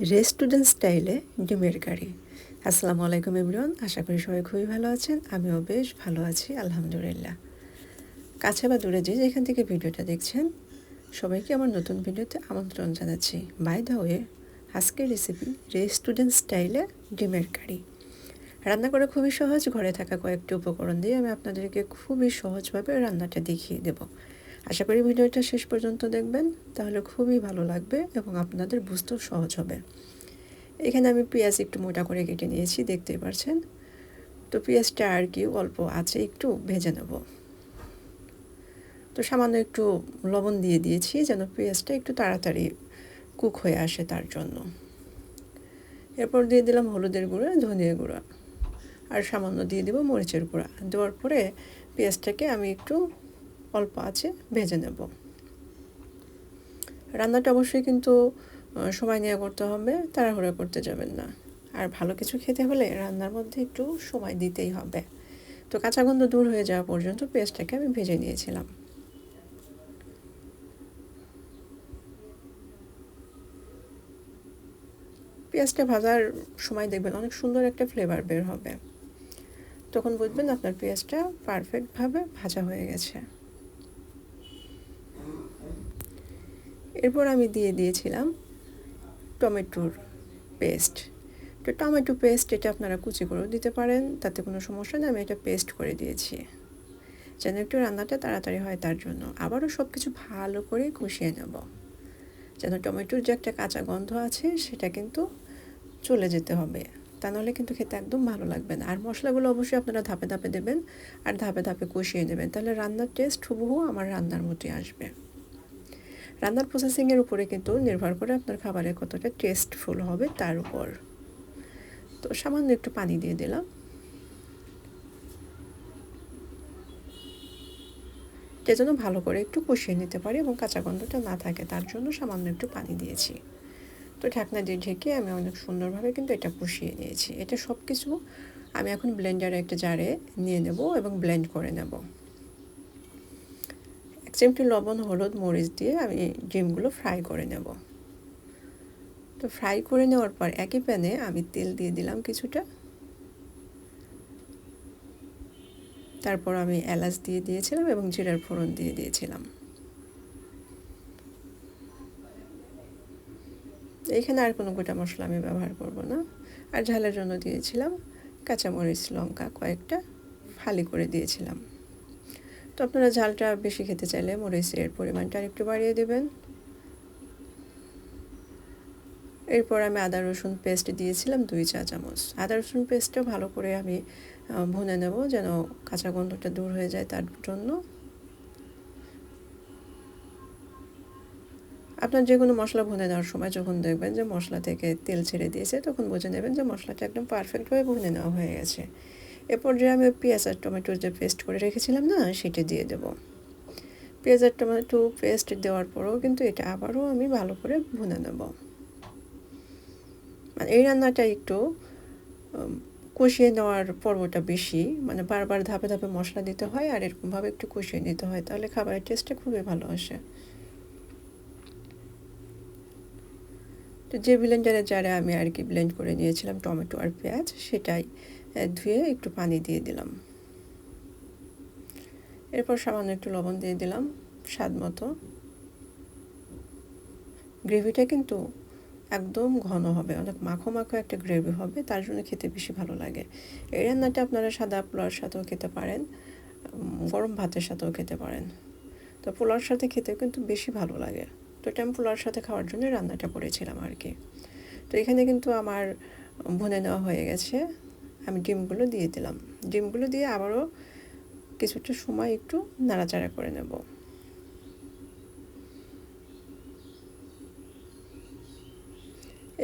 Restaurant স্টাইলে ডিমের কারি। আসসালামু আলাইকুম এভরিওয়ান, আশা করি সবাই খুবই ভালো আছেন। আমিও বেশ ভালো আছি আলহামদুলিল্লাহ। কাছে বা দূরে যে যেখান থেকে ভিডিওটা দেখছেন সবাইকে আমার নতুন ভিডিওতে আমন্ত্রণ জানাচ্ছি। বাই দ্য ওয়ে, আজকের রেসিপি রেস্টুরেন্ট স্টাইলে ডিমের কারি। রান্না করা খুবই সহজ, ঘরে থাকা কয়েকটি উপকরণ দিয়ে আমি আপনাদেরকে খুবই সহজভাবে রান্নাটা দেখিয়ে দেব। আশা করি ভিডিওটা শেষ পর্যন্ত দেখবেন, তাহলে খুবই ভালো লাগবে এবং আপনাদের বুঝতেও সহজ হবে। এখানে আমি পেঁয়াজ একটু মোটা করে কেটে নিয়েছি, দেখতেই পাচ্ছেন। তো পেঁয়াজটা আর কি অল্প আছে একটু ভেজে নেব। তো সামান্য একটু লবণ দিয়ে দিয়েছি যেন পেঁয়াজটা একটু তাড়াতাড়ি কুক হয়ে আসে তার জন্য। এরপর দিয়ে দিলাম হলুদের গুঁড়া, ধনিয়া গুঁড়া, আর সামান্য দিয়ে দেব মরিচের গুঁড়া। দেওয়ার পরে পেঁয়াজটাকে আমি একটু অল্প আছে ভেজে নেব। রান্নাটা অবশ্যই কিন্তু সময় নিয়ে করতে হবে, তাড়াহুড়া করতে যাবেন না। আর ভালো কিছু খেতে হলে রান্নার মধ্যে একটু সময় দিতেই হবে। তো কাঁচা গন্ধ দূর হয়ে যাওয়া পর্যন্ত পেঁয়াজটাকে আমি ভেজে নিয়েছিলাম। পেঁয়াজটা ভাজার সময় দেখবেন অনেক সুন্দর একটা ফ্লেভার বের হবে, তখন বুঝবেন আপনার পেঁয়াজটা পারফেক্টভাবে ভাজা হয়ে গেছে। এরপর আমি দিয়ে দিয়েছিলাম টমেটোর পেস্ট। তো টমেটো পেস্ট এটা আপনারা কুচি করেও দিতে পারেন, তাতে কোনো সমস্যা নেই। আমি এটা পেস্ট করে দিয়েছি যেন একটু রান্নাটা তাড়াতাড়ি হয় তার জন্য। আবারও সব কিছু ভালো করে কষিয়ে নেব যেন টমেটোর যে একটা কাঁচা গন্ধ আছে সেটা কিন্তু চলে যেতে হবে, তা নাহলে কিন্তু খেতে একদম ভালো লাগবে না। আর মশলাগুলো অবশ্যই আপনারা ধাপে ধাপে দেবেন আর ধাপে ধাপে কষিয়ে নেবেন, তাহলে রান্নার টেস্ট হুবহু আমার রান্নার মতোই আসবে। রান্নার প্রসেসিংয়ের উপরে কিন্তু নির্ভর করে আপনার খাবারের কতটা টেস্টফুল হবে তার উপর। তো সামান্য একটু পানি দিয়ে দিলাম, যে যেন ভালো করে একটু কষিয়ে নিতে পারি এবং কাঁচা গন্ধটা না থাকে তার জন্য সামান্য একটু পানি দিয়েছি। তো ঢাকনা দিয়ে ঢেকে আমি অনেক সুন্দরভাবে কিন্তু এটা কষিয়ে নিয়েছি। এটা সব কিছু আমি এখন ব্লেন্ডারে একটা জারে নিয়ে নেব এবং ব্লেন্ড করে নেব। 1 চিমটি লবণ, হলুদ, মরিচ দিয়ে আমি ডিমগুলো ফ্রাই করে নেব। তো ফ্রাই করে নেওয়ার পর একই প্যানে আমি তেল দিয়ে দিলাম কিছুটা। তারপর আমি এলাচ দিয়ে দিয়েছিলাম এবং জিরার ফোড়ন দিয়ে দিয়েছিলাম। এখানে আর কোনো গোটা মশলা আমি ব্যবহার করব না। আর ঝালের জন্য দিয়েছিলাম কাঁচামরিচ, লঙ্কা কয়েকটা ফালি করে দিয়েছিলাম। তো আপনারা ঝালটা বেশি খেতে চাইলে মরিচের পরিমাণটা আরেকটু বাড়িয়ে দেবেন। এরপর আমি আদা রসুন পেস্ট দিয়েছিলাম 2 চা চামচ। আদা রসুন পেস্টটা ভালো করে আমি ভুনে নেব যেন কাঁচা গন্ধটা দূর হয়ে যায় তার জন্য। আপনার যে কোনো মশলা ভুনে নেওয়ার সময় যখন দেখবেন যে মশলা থেকে তেল ছেড়ে দিয়েছে তখন বুঝে নেবেন যে মশলাটা একদম পারফেক্টভাবে ভুনে নেওয়া হয়ে গেছে। এরপর যে আমি পেঁয়াজ আর টমেটোর যে পেস্ট করে রেখেছিলাম না, সেটা দিয়ে দেব। পেঁয়াজ আর টমেটো পেস্ট দেওয়ার পরেও কিন্তু এটা আবারও আমি ভালো করে ভুনে নেব। মানে এই রান্নাটা একটু কষিয়ে নেওয়ার পর্বটা বেশি, মানে বারবার ধাপে ধাপে মশলা দিতে হয় আর এরকমভাবে একটু কষিয়ে নিতে হয়, তাহলে খাবারের টেস্টটা খুবই ভালো আসে। তো যে ব্লেন্ডারের জারে আমি আর কি ব্লেন্ড করে নিয়েছিলাম টমেটো আর পেঁয়াজ, সেটাই ধুয়ে একটু পানি দিয়ে দিলাম। এরপর সামান্য একটু লবণ দিয়ে দিলাম স্বাদ মতো। গ্রেভিটা কিন্তু একদম ঘন হবে, অনেক মাখো মাখো একটা গ্রেভি হবে, তার জন্য খেতে বেশি ভালো লাগে। এই রান্নাটা আপনারা সাদা পোলাওর সাথেও খেতে পারেন, গরম ভাতের সাথেও খেতে পারেন। তো পোলাওর সাথে খেতেও কিন্তু বেশি ভালো লাগে। তো এটা আমি পোলাওর সাথে খাওয়ার জন্য রান্নাটা করেছিলাম আর কি। তো এখানে কিন্তু আমার ভুনে নেওয়া হয়ে গেছে। আমি ডিমগুলো দিয়ে দিলাম। ডিমগুলো দিয়ে আবারও কিছুটা সময় একটু নাড়াচাড়া করে নেব।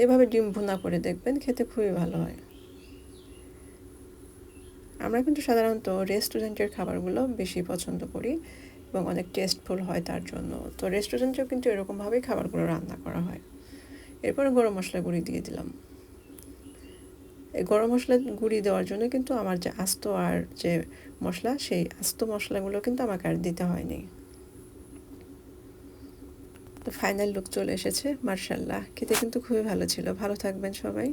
এভাবে ডিম ভুনা করে দেখবেন, খেতে খুবই ভালো হয়। আমরা কিন্তু সাধারণত রেস্টুরেন্টের খাবারগুলো বেশি পছন্দ করি এবং অনেক টেস্টফুল হয় তার জন্য। তো রেস্টুরেন্টেও কিন্তু এরকমভাবেই খাবারগুলো রান্না করা হয়। এরপরে গরম মশলা গুঁড়ি দিয়ে দিলাম। এই গরম মশলা গুঁড়ি দেওয়ার জন্য কিন্তু আমার যে আস্ত আর যে মশলা, সেই আস্ত মশলাগুলো কিন্তু আমাকে আর দিতে হয়নি। তো ফাইনাল লুক চলে এসেছে, মার্শাল্লাহ। খেতে কিন্তু খুবই ভালো ছিল। ভালো থাকবেন সবাই।